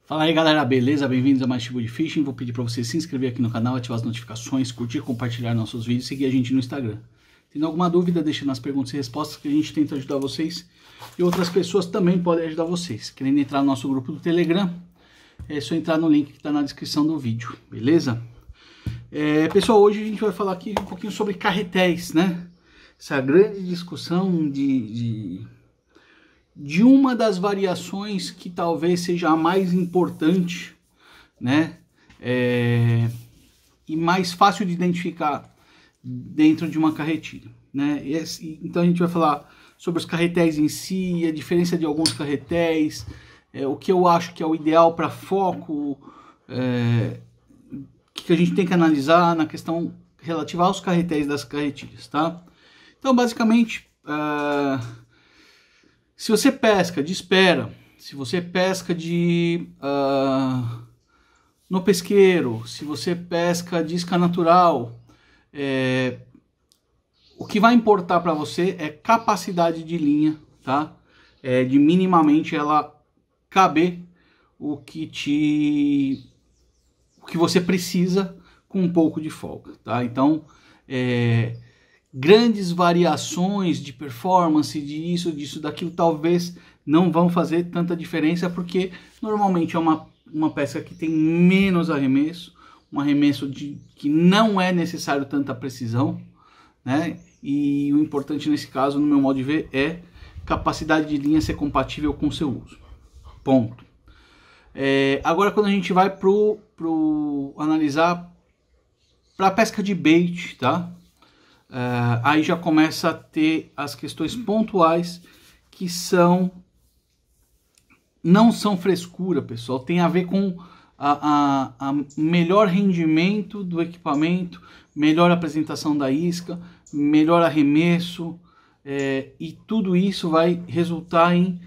Fala aí galera, beleza? Bem-vindos a mais Chibu de Fishing. Vou pedir para você se inscrever aqui no canal, ativar as notificações, curtir, compartilhar nossos vídeos e seguir a gente no Instagram. Tendo alguma dúvida, deixa nas perguntas e respostas que a gente tenta ajudar vocês. E outras pessoas também podem ajudar vocês. Querendo entrar no nosso grupo do Telegram, é só entrar no link que está na descrição do vídeo, beleza? Pessoal, hoje a gente vai falar aqui um pouquinho sobre carretéis, né? Essa grande discussão de uma das variações que talvez seja a mais importante, né, e mais fácil de identificar dentro de uma carretilha, né? Então a gente vai falar sobre os carretéis em si, a diferença de alguns carretéis, o que eu acho que é o ideal para foco, o que a gente tem que analisar na questão relativa aos carretéis das carretilhas, tá? Então basicamente, se você pesca de espera, se você pesca no pesqueiro, se você pesca de isca natural, o que vai importar para você é capacidade de linha, tá? De minimamente ela caber o que você precisa com um pouco de folga, tá? Então, grandes variações de performance, disso, daquilo, talvez não vão fazer tanta diferença, porque normalmente é uma pesca que tem menos arremesso, um arremesso que não é necessário tanta precisão, né? E o importante nesse caso, no meu modo de ver, é capacidade de linha ser compatível com o seu uso. Ponto. Agora, quando a gente vai pro analisar para pesca de bait, tá? Aí já começa a ter as questões pontuais que não são frescura, pessoal. Tem a ver com a melhor rendimento do equipamento, melhor apresentação da isca, melhor arremesso, e tudo isso vai resultar em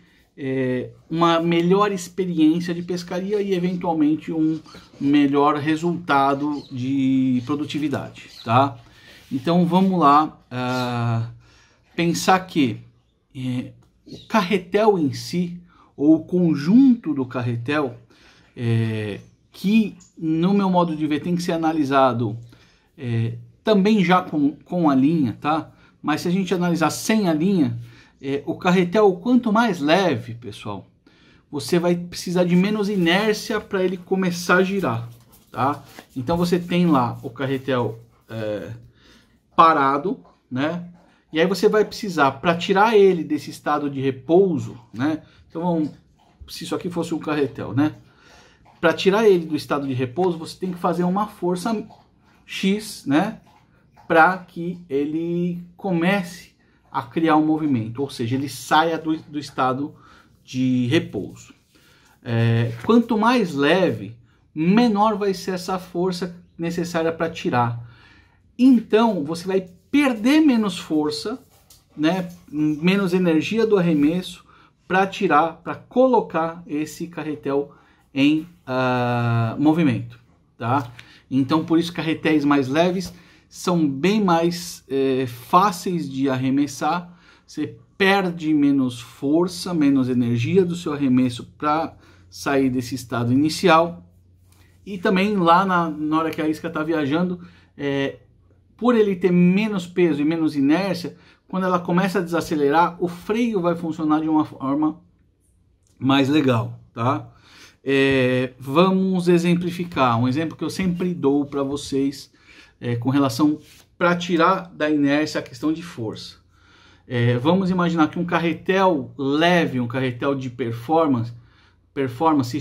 uma melhor experiência de pescaria e eventualmente um melhor resultado de produtividade, tá? Então vamos lá, pensar que o carretel em si, ou o conjunto do carretel, que no meu modo de ver tem que ser analisado também já com a linha, tá? Mas se a gente analisar sem a linha, o carretel, quanto mais leve, pessoal, você vai precisar de menos inércia para ele começar a girar, tá? Então você tem lá o carretel parado, né? E aí você vai precisar, para tirar ele desse estado de repouso, né? Então, se isso aqui fosse um carretel, né? Para tirar ele do estado de repouso, você tem que fazer uma força X, né? Para que ele comece a criar um movimento, ou seja, ele saia do estado de repouso. Quanto mais leve, menor vai ser essa força necessária para tirar. Então, você vai perder menos força, né, menos energia do arremesso para tirar, para colocar esse carretel em movimento, tá? Então, por isso, carretéis mais leves são bem mais fáceis de arremessar. Você perde menos força, menos energia do seu arremesso para sair desse estado inicial. E também lá na hora que a isca está viajando, por ele ter menos peso e menos inércia, quando ela começa a desacelerar, o freio vai funcionar de uma forma mais legal, tá? Vamos exemplificar. Um exemplo que eu sempre dou para vocês com relação para tirar da inércia a questão de força. Vamos imaginar que um carretel leve, um carretel de performance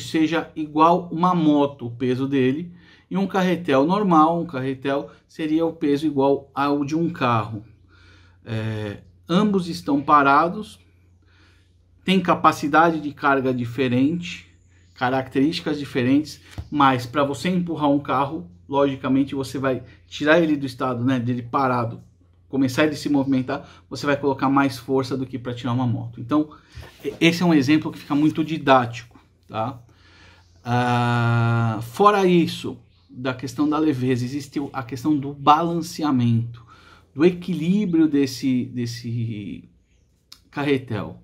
seja igual uma moto, o peso dele, e um carretel normal, um carretel seria o peso igual ao de um carro. Ambos estão parados, têm capacidade de carga diferente, características diferentes, mas para você empurrar um carro, logicamente você vai tirar ele do estado, né, dele parado, começar ele a se movimentar, você vai colocar mais força do que para tirar uma moto. Então, esse é um exemplo que fica muito didático, tá? Fora isso, da questão da leveza, existe a questão do balanceamento, do equilíbrio desse carretel.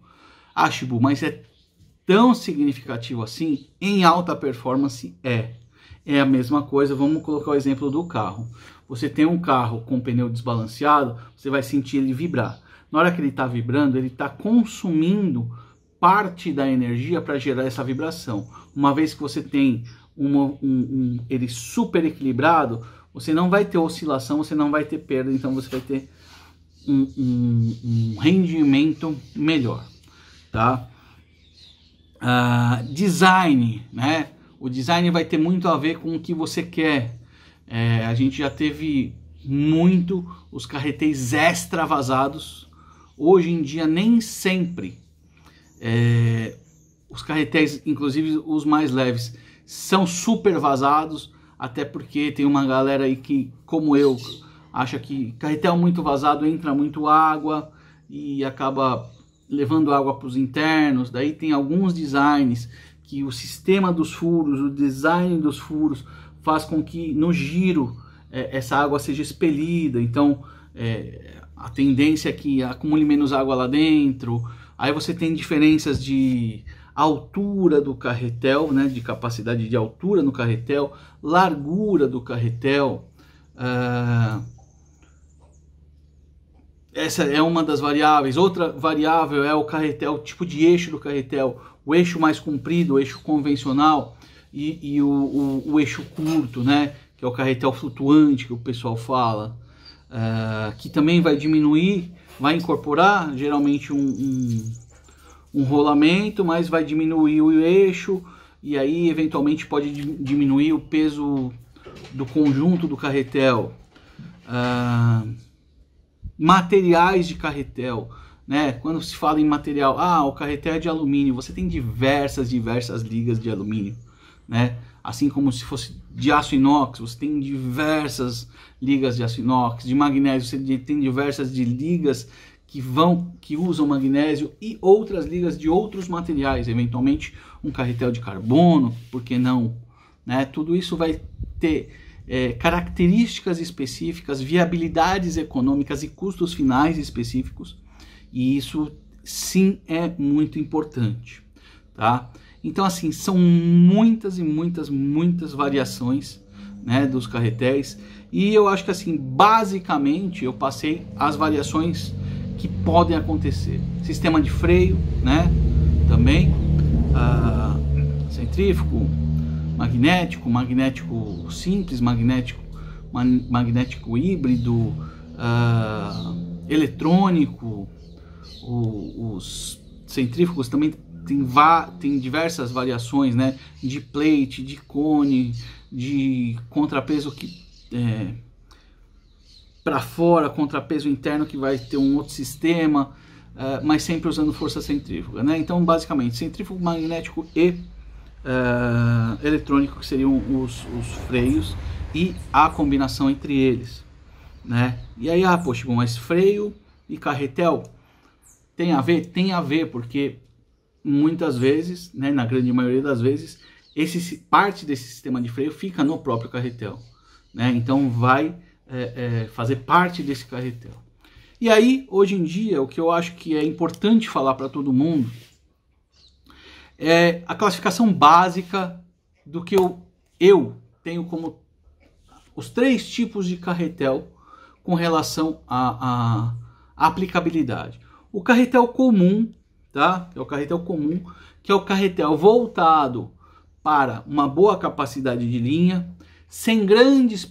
Chibu, mas é tão significativo assim? Em alta performance é a mesma coisa. Vamos colocar o exemplo do carro. Você tem um carro com pneu desbalanceado, você vai sentir ele vibrar. Na hora que ele está vibrando, ele está consumindo parte da energia para gerar essa vibração. Uma vez que você tem ele super equilibrado, você não vai ter oscilação, você não vai ter perda, então você vai ter um rendimento melhor, tá? Design, né? O design vai ter muito a ver com o que você quer. A gente já teve muito os carretéis extravasados. Hoje em dia nem sempre os carretéis, inclusive os mais leves, são super vazados, até porque tem uma galera aí que, como eu, acha que carretel muito vazado entra muito água e acaba levando água para os internos. Daí tem alguns designs que o sistema dos furos, o design dos furos faz com que no giro essa água seja expelida. Então a tendência é que acumule menos água lá dentro. Aí você tem diferenças de altura do carretel, né, de capacidade de altura no carretel, largura do carretel. Essa é uma das variáveis. Outra variável é o carretel, o tipo de eixo do carretel, o eixo mais comprido, o eixo convencional e o eixo curto, né, que é o carretel flutuante que o pessoal fala, que também vai diminuir, vai incorporar geralmente um rolamento, mas vai diminuir o eixo e aí eventualmente pode diminuir o peso do conjunto do carretel. Materiais de carretel, né? Quando se fala em material, o carretel é de alumínio, você tem diversas ligas de alumínio, né? Assim como se fosse de aço inox, você tem diversas ligas de aço inox. De magnésio, você tem diversas de ligas que usam magnésio e outras ligas de outros materiais, eventualmente um carretel de carbono, por que não, né? Tudo isso vai ter características específicas, viabilidades econômicas e custos finais específicos, e isso sim é muito importante, tá? Então assim, são muitas variações, né, dos carretéis, e eu acho que assim, basicamente eu passei as variações que podem acontecer. Sistema de freio, né, também, centrífugo, magnético simples, magnético híbrido, eletrônico. Os centrífugos também tem diversas variações, né, de plate, de cone, de contrapeso para fora, contrapeso interno que vai ter um outro sistema, mas sempre usando força centrífuga, né? Então basicamente centrífugo, magnético e eletrônico, que seriam os freios e a combinação entre eles, né? E aí, poxa, mas freio e carretel tem a ver? Tem a ver, porque muitas vezes, né, na grande maioria das vezes, parte desse sistema de freio fica no próprio carretel, né? Então vai fazer parte desse carretel. E aí, hoje em dia, o que eu acho que é importante falar para todo mundo é a classificação básica do que eu tenho como os 3 tipos de carretel com relação à aplicabilidade. O carretel comum, tá? É o carretel comum, que é o carretel voltado para uma boa capacidade de linha, sem grandes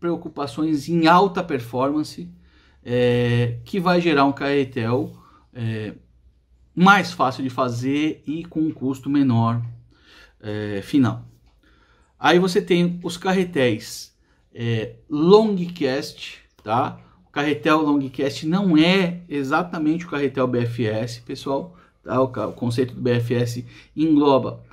preocupações em alta performance, que vai gerar um carretel mais fácil de fazer e com um custo menor final. Aí você tem os carretéis Longcast, tá? O carretel Longcast não é exatamente o carretel BFS, pessoal, tá? O conceito do BFS engloba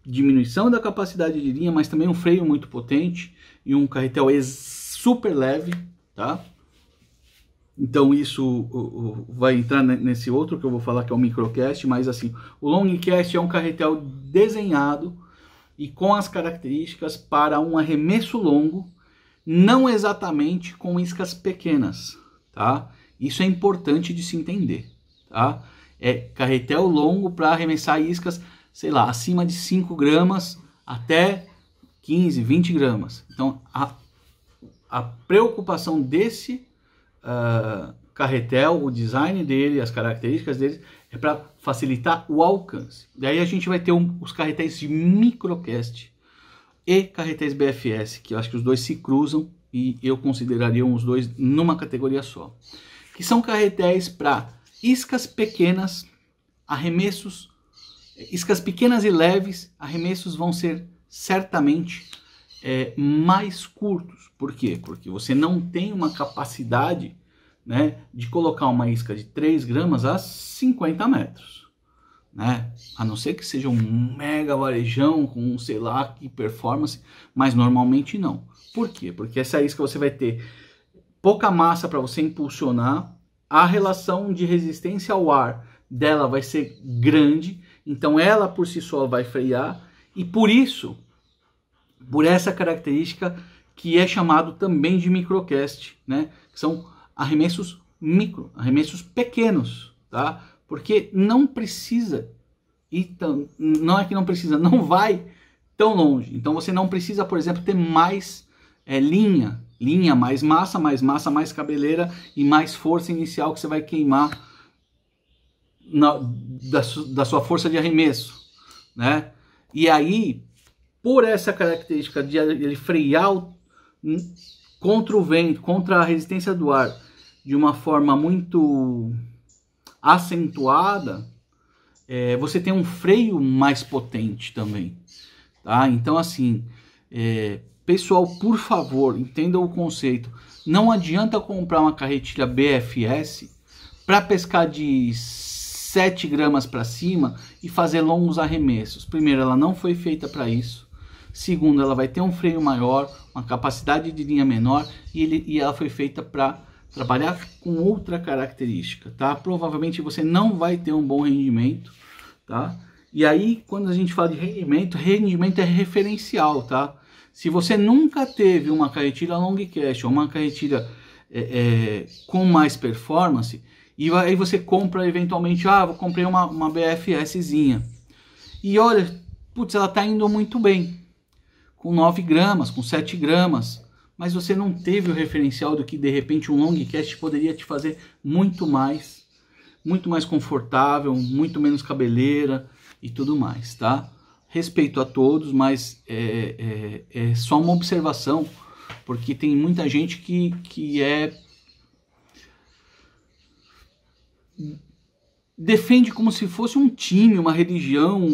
diminuição da capacidade de linha, mas também um freio muito potente e um carretel super leve, tá? Então isso vai entrar nesse outro que eu vou falar, que é o microcast, mas assim, o longcast é um carretel desenhado e com as características para um arremesso longo, não exatamente com iscas pequenas, tá? Isso é importante de se entender, tá? É carretel longo para arremessar iscas sei lá, acima de 5 gramas até 15, 20 gramas. Então, a preocupação desse carretel, o design dele, as características dele, é para facilitar o alcance. Daí a gente vai ter os carretéis de microcast e carretéis BFS, que eu acho que os dois se cruzam e eu consideraria os dois numa categoria só. Que são carretéis para iscas pequenas, arremessos, iscas pequenas e leves, arremessos vão ser certamente mais curtos. Por quê? Porque você não tem uma capacidade, né, de colocar uma isca de 3 gramas a 50 metros. Né? A não ser que seja um mega varejão com sei lá que performance, mas normalmente não. Por quê? Porque essa isca você vai ter pouca massa para você impulsionar, a relação de resistência ao ar dela vai ser grande, então ela por si só vai frear, e por isso, por essa característica que é chamado também de microcast, né? Que são arremessos micro, arremessos pequenos, tá? Porque não precisa, não é que não precisa, não vai tão longe. Então você não precisa, por exemplo, ter mais linha, mais massa, mais cabeleira e mais força inicial que você vai queimar da sua força de arremesso, né? E aí, por essa característica de ele frear contra o vento, contra a resistência do ar, de uma forma muito acentuada, você tem um freio mais potente também, tá? Então, assim, pessoal, por favor, entendam o conceito. Não adianta comprar uma carretilha BFS para pescar de 7 gramas para cima e fazer longos arremessos. Primeiro, ela não foi feita para isso. Segundo, ela vai ter um freio maior, uma capacidade de linha menor e ela foi feita para trabalhar com outra característica, tá? Provavelmente você não vai ter um bom rendimento, tá? E aí, quando a gente fala de rendimento é referencial, tá? Se você nunca teve uma carretilha long cast ou uma carretilha com mais performance, e aí você compra eventualmente, eu comprei uma BFSzinha, e olha, putz, ela tá indo muito bem, com 9 gramas, com 7 gramas, mas você não teve o referencial do que de repente um long cast poderia te fazer muito mais confortável, muito menos cabeleira e tudo mais, tá? Respeito a todos, mas é só uma observação, porque tem muita gente que defende como se fosse um time, uma religião,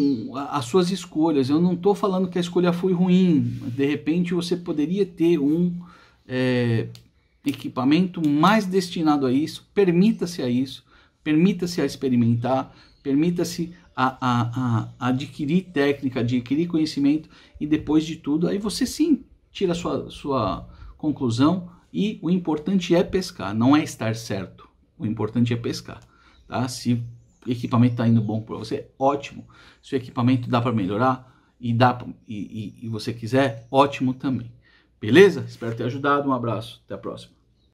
as suas escolhas. Eu não estou falando que a escolha foi ruim. De repente você poderia ter um equipamento mais destinado a isso. Permita-se a isso, permita-se a experimentar, permita-se a adquirir técnica, adquirir conhecimento, e depois de tudo, aí você sim tira a sua conclusão, e o importante é pescar, não é estar certo. O importante é pescar, tá? Se o equipamento está indo bom para você, ótimo. Se o equipamento dá para melhorar e você quiser, ótimo também. Beleza? Espero ter ajudado. Um abraço. Até a próxima.